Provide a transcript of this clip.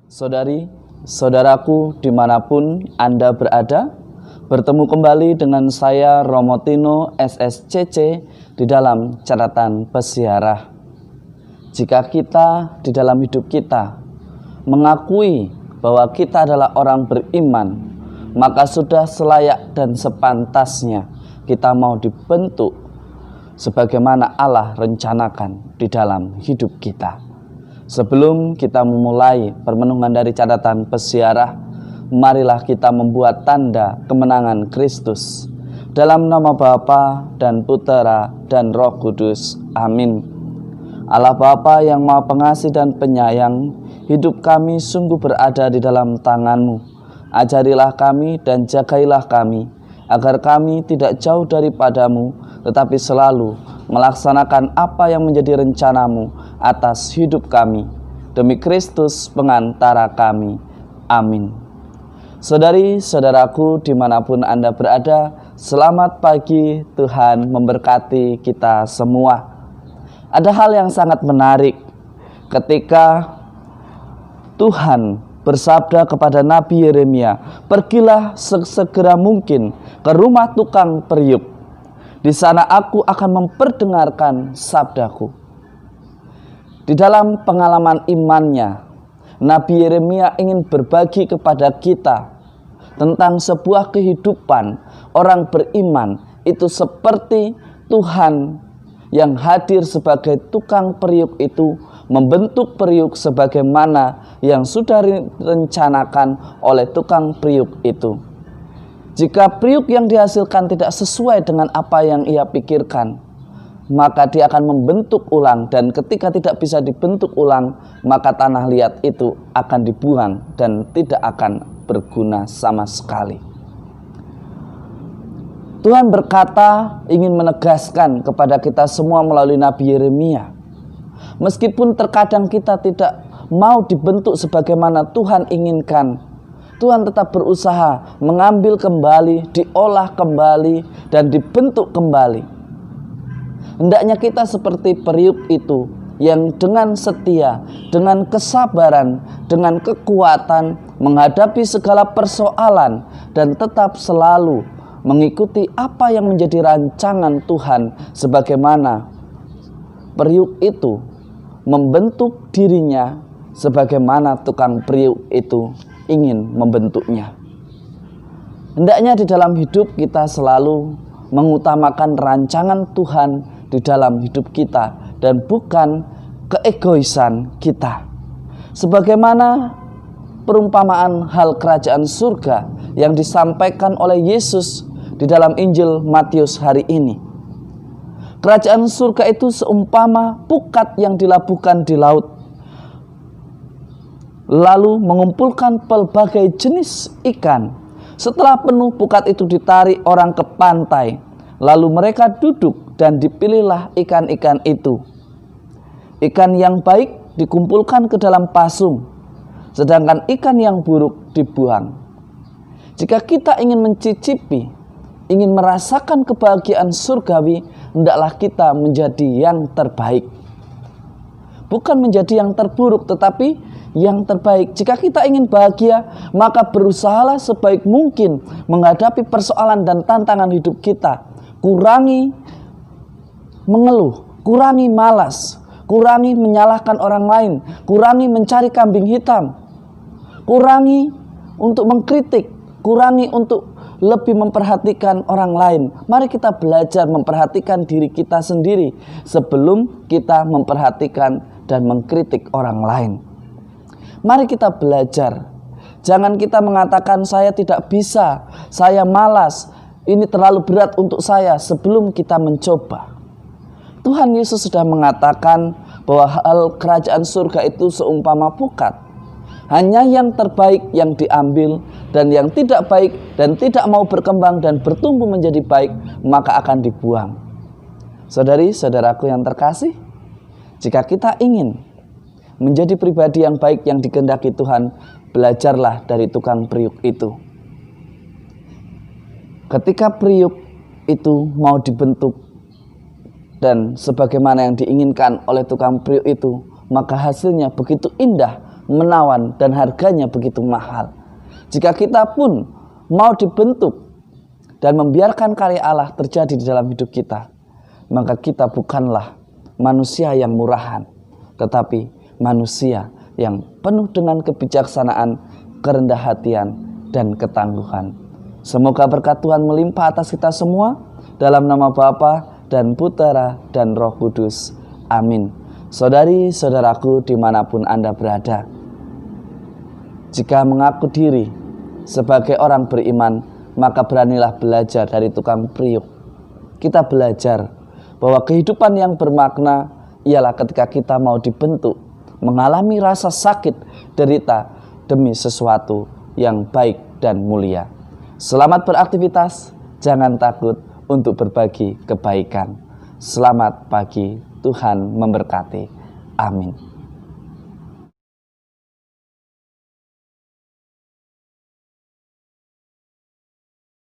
Saudari, saudaraku dimanapun Anda berada, bertemu kembali dengan saya Romo Tino SSCC di dalam catatan peziarah. Jika kita di dalam hidup kita mengakui bahwa kita adalah orang beriman, maka sudah selayak dan sepantasnya kita mau dibentuk sebagaimana Allah rencanakan di dalam hidup kita. Sebelum kita memulai permenungan dari catatan peziarah, marilah kita membuat tanda kemenangan Kristus. Dalam nama Bapa dan Putera dan Roh Kudus. Amin. Allah Bapa yang Maha Pengasih dan Penyayang, hidup kami sungguh berada di dalam tangan-Mu. Ajarilah kami dan jagailah kami, agar kami tidak jauh daripadamu, tetapi selalu melaksanakan apa yang menjadi rencana-Mu atas hidup kami. Demi Kristus pengantara kami. Amin. Saudari-saudaraku dimanapun Anda berada, selamat pagi, Tuhan memberkati kita semua. Ada hal yang sangat menarik ketika Tuhan bersabda kepada Nabi Yeremia, "Pergilah sesegera mungkin ke rumah tukang periuk. Di sana aku akan memperdengarkan sabdaku." Di dalam pengalaman imannya, Nabi Yeremia ingin berbagi kepada kita tentang sebuah kehidupan orang beriman itu seperti Tuhan yang hadir sebagai tukang periuk itu membentuk periuk sebagaimana yang sudah direncanakan oleh tukang periuk itu. Jika periuk yang dihasilkan tidak sesuai dengan apa yang ia pikirkan, maka dia akan membentuk ulang, dan ketika tidak bisa dibentuk ulang, maka tanah liat itu akan dibuang dan tidak akan berguna sama sekali. Tuhan berkata ingin menegaskan kepada kita semua melalui Nabi Yeremia, meskipun terkadang kita tidak mau dibentuk sebagaimana Tuhan inginkan, Tuhan tetap berusaha mengambil kembali, diolah kembali, dan dibentuk kembali. Hendaknya kita seperti periuk itu yang dengan setia, dengan kesabaran, dengan kekuatan menghadapi segala persoalan dan tetap selalu mengikuti apa yang menjadi rancangan Tuhan, sebagaimana periuk itu membentuk dirinya sebagaimana tukang periuk itu ingin membentuknya. Hendaknya di dalam hidup kita selalu mengutamakan rancangan Tuhan di dalam hidup kita dan bukan keegoisan kita. Sebagaimana perumpamaan hal kerajaan surga yang disampaikan oleh Yesus di dalam Injil Matius hari ini. Kerajaan surga itu seumpama pukat yang dilabuhkan di laut, lalu mengumpulkan pelbagai jenis ikan. Setelah penuh, pukat itu ditarik orang ke pantai, lalu mereka duduk dan dipilihlah ikan-ikan itu. Ikan yang baik dikumpulkan ke dalam pasung, sedangkan ikan yang buruk dibuang. Jika kita ingin mencicipi, ingin merasakan kebahagiaan surgawi, hendaklah kita menjadi yang terbaik. Bukan menjadi yang terburuk, tetapi yang terbaik. Jika kita ingin bahagia, maka berusahalah sebaik mungkin menghadapi persoalan dan tantangan hidup kita. Kurangi mengeluh, kurangi malas, kurangi menyalahkan orang lain, kurangi mencari kambing hitam, kurangi untuk mengkritik, kurangi untuk lebih memperhatikan orang lain. Mari kita belajar memperhatikan diri kita sendiri sebelum kita memperhatikan dan mengkritik orang lain. Mari kita belajar. Jangan kita mengatakan saya tidak bisa, saya malas, ini terlalu berat untuk saya sebelum kita mencoba. Tuhan Yesus sudah mengatakan bahwa hal kerajaan surga itu seumpama pukat. Hanya yang terbaik yang diambil, dan yang tidak baik dan tidak mau berkembang dan bertumbuh menjadi baik, maka akan dibuang. Saudari-saudaraku yang terkasih, jika kita ingin menjadi pribadi yang baik yang dikehendaki Tuhan, belajarlah dari tukang periuk itu. Ketika periuk itu mau dibentuk dan sebagaimana yang diinginkan oleh tukang periuk itu, maka hasilnya begitu indah, menawan, dan harganya begitu mahal. Jika kita pun mau dibentuk dan membiarkan karya Allah terjadi di dalam hidup kita, maka kita bukanlah manusia yang murahan, tetapi manusia yang penuh dengan kebijaksanaan, kerendah hatian, dan ketangguhan. Semoga berkat Tuhan melimpah atas kita semua, dalam nama Bapa dan Putera dan Roh Kudus. Amin. Saudari-saudaraku dimanapun Anda berada, jika mengaku diri sebagai orang beriman, maka beranilah belajar dari tukang priuk. Kita belajar bahwa kehidupan yang bermakna ialah ketika kita mau dibentuk, mengalami rasa sakit, derita demi sesuatu yang baik dan mulia. Selamat beraktivitas, jangan takut untuk berbagi kebaikan. Selamat pagi, Tuhan memberkati. Amin.